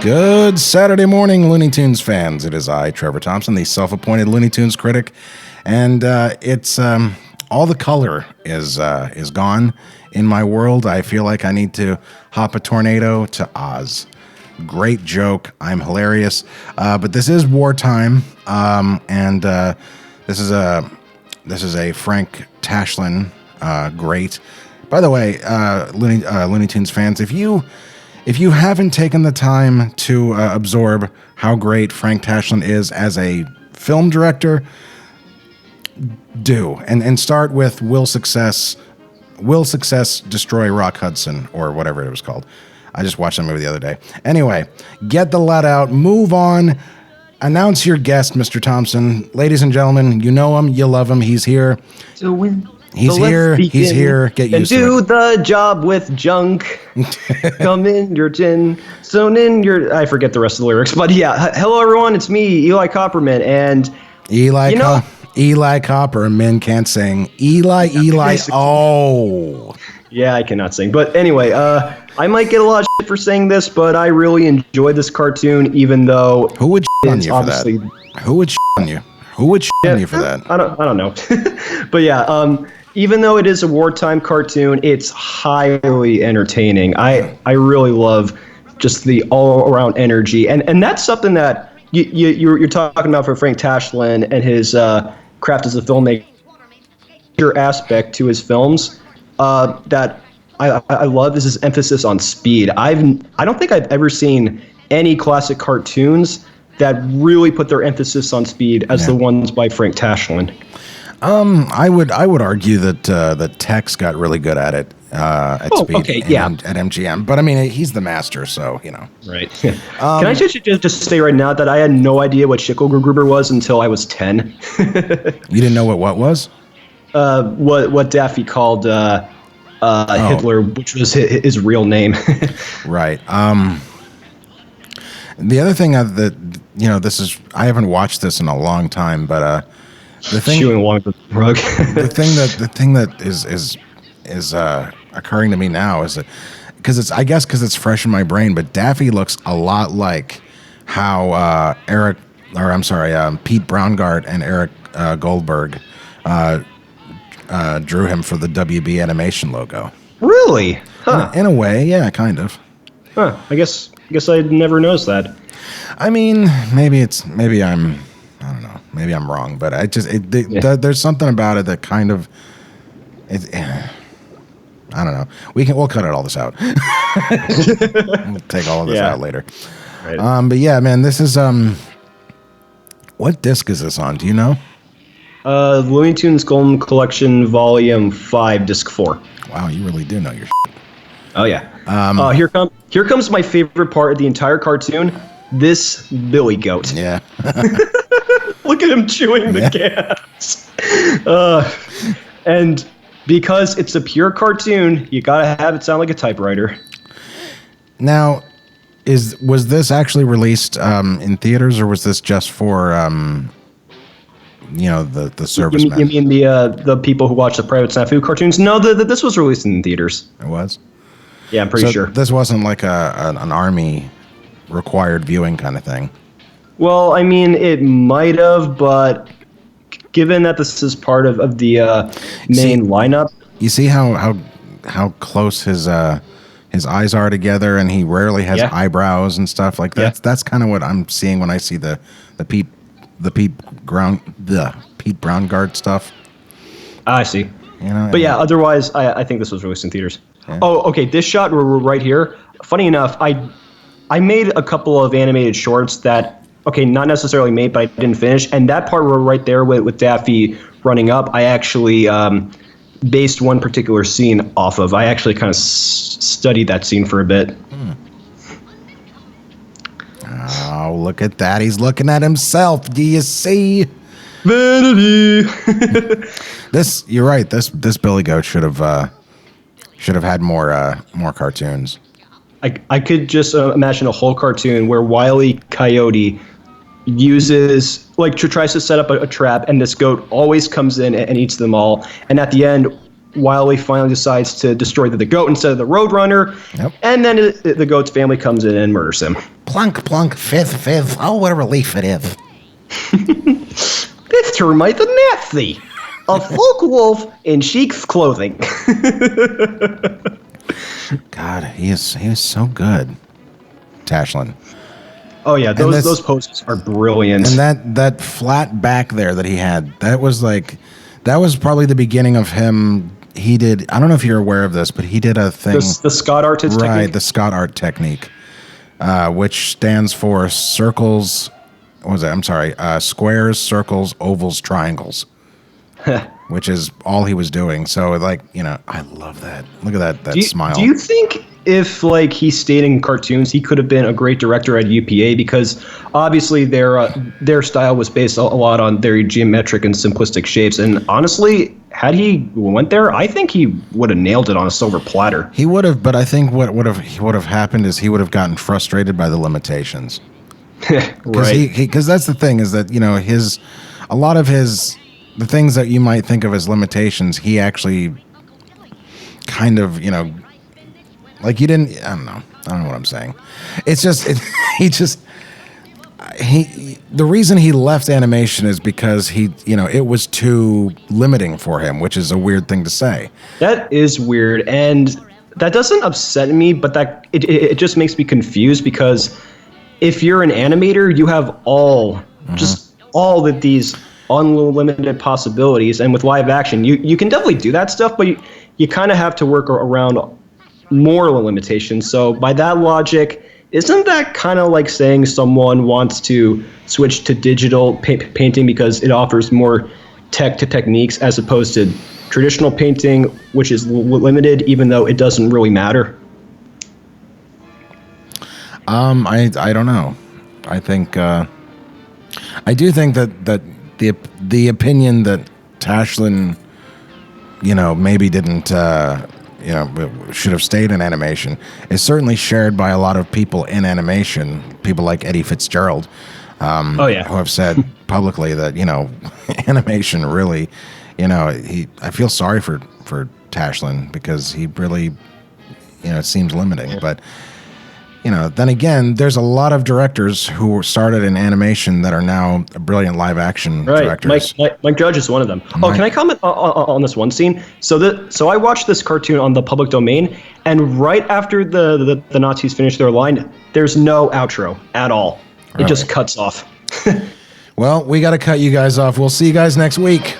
Good Saturday morning, Looney Tunes fans. It is I, Trevor Thompson, the self-appointed Looney Tunes critic, and it's all the color is gone in my world. I feel like I need to hop a tornado to Oz. Great joke. I'm hilarious, but this is wartime, and this is a Frank Tashlin great. By the way, Looney Tunes fans, if you haven't taken the time to absorb how great Frank Tashlin is as a film director, do. And start with Will Success Destroy Rock Hudson, or whatever it was called. I just watched that movie the other day. Anyway, get the let out, move on, announce your guest, Mr. Thompson. Ladies and gentlemen, you know him, you love him, he's here. He's here. Get used to it. And do the job with junk. Come in your tin. Sewn in your... I forget the rest of the lyrics. But yeah, hello everyone. It's me, Eli Copperman. And Eli Copperman can't sing. Eli. Oh. Yeah, I cannot sing. But anyway, I might get a lot of shit for saying this, but I really enjoyed this cartoon, even though... Who would shit on you for that? Who would shit on you? Who would shit on you for that? I don't know. But yeah, even though it is a wartime cartoon, it's highly entertaining. I really love just the all-around energy, and that's something that you're talking about for Frank Tashlin and his craft as a filmmaker aspect to his films. That I love is his emphasis on speed. I don't think I've ever seen any classic cartoons that really put their emphasis on speed as the ones by Frank Tashlin. I would argue that Tex got really good at it at speed at MGM. But I mean, he's the master, so you know. Right. Can I just say right now that I had no idea what Schicklgruber was until I was 10. You didn't know what was? What Daffy called Hitler, which was his real name. Right. The other thing this is, I haven't watched this in a long time, but the thing along the rug. the thing that is occurring to me now is that because it's fresh in my brain, but Daffy looks a lot like how Pete Braungart and Eric Goldberg drew him for the WB animation logo. Really? Huh. In a way, yeah, kind of. Huh. I guess I'd never noticed that. I mean, maybe I don't know. Maybe I'm wrong, but there's something about it that kind of, I don't know. We'll cut all this out. We'll take all of this out later. Right. But yeah, man, this is what disc is this on? Do you know? Looney Tunes Golden Collection Volume 5, Disc 4. Wow, you really do know your shit. Oh yeah. Here comes my favorite part of the entire cartoon. This Billy Goat. Yeah. Look at him chewing the gas. And because it's a pure cartoon, you gotta have it sound like a typewriter. Now, was this actually released in theaters, or was this just for the servicemen? You mean the people who watch the Private Snafu cartoons? No, this was released in theaters. It was? Yeah, I'm pretty sure. This wasn't like an Army required viewing kind of thing. Well, I mean, it might have, but given that this is part of the main lineup, you see how close his eyes are together, and he rarely has eyebrows and stuff like that. Yeah. That's kind of what I'm seeing when I see the Pete Braungart stuff. I see. But yeah, otherwise, I think this was released in theaters. Yeah. Oh, okay. This shot right here. Funny enough, I made a couple of animated shorts that, not necessarily made, but I didn't finish. And that part right there with Daffy running up, I actually based one particular scene off of. I actually kind of studied that scene for a bit. Oh, look at that. He's looking at himself. Do you see? Vanity. You're right. This Billy Goat should have had more cartoons. I could just imagine a whole cartoon where Wile E. Coyote tries to set up a trap, and this goat always comes in and eats them all. And at the end, Wily finally decides to destroy the goat instead of the Roadrunner. Yep. And then the goat's family comes in and murders him. Plunk, plunk, fizz, fizz. Oh, what a relief it is. This termite the Nazi. A folk wolf in sheep's clothing. God, he is so good. Tashlin. Oh yeah, those poses are brilliant. And that flat back there that he had, that was probably the beginning of him. He did, I don't know if you're aware of this, but he did a thing. The Scott art technique? Right, the Scott art technique, which stands for circles, what was that? I'm sorry, squares, circles, ovals, triangles, which is all he was doing. So, like, you know, I love that. Look at that smile. Do you think if, like, he stayed in cartoons, he could have been a great director at UPA? Because obviously their style was based a lot on very geometric and simplistic shapes. And honestly, had he went there, I think he would have nailed it on a silver platter. He would have, but I think what would have happened is he would have gotten frustrated by the limitations. Right. Because that's the thing, is that, you know, a lot of the things that you might think of as limitations, he actually kind of, you know, like I don't know what I'm saying. It's just, the reason he left animation is because it was too limiting for him, which is a weird thing to say. That is weird. And that doesn't upset me, but that it just makes me confused, because if you're an animator, you have just all of these unlimited possibilities. And with live action, you can definitely do that stuff, but you kind of have to work around more limitations. So by that logic, isn't that kind of like saying someone wants to switch to digital painting because it offers more techniques as opposed to traditional painting, which is limited, even though it doesn't really matter? I don't know. I think I do think that the opinion that Tashlin, maybe didn't should have stayed in animation is certainly shared by a lot of people in animation. People like Eddie Fitzgerald, who have said publicly that animation really, I feel sorry for Tashlin because he really, it seems limiting, but. Then again, there's a lot of directors who started in animation that are now brilliant live action directors. Mike Judge is one of them. Oh, can I comment on this one scene? So I watched this cartoon on the public domain, and right after the Nazis finish their line, there's no outro at all. Really? It just cuts off. Well, we got to cut you guys off. We'll see you guys next week.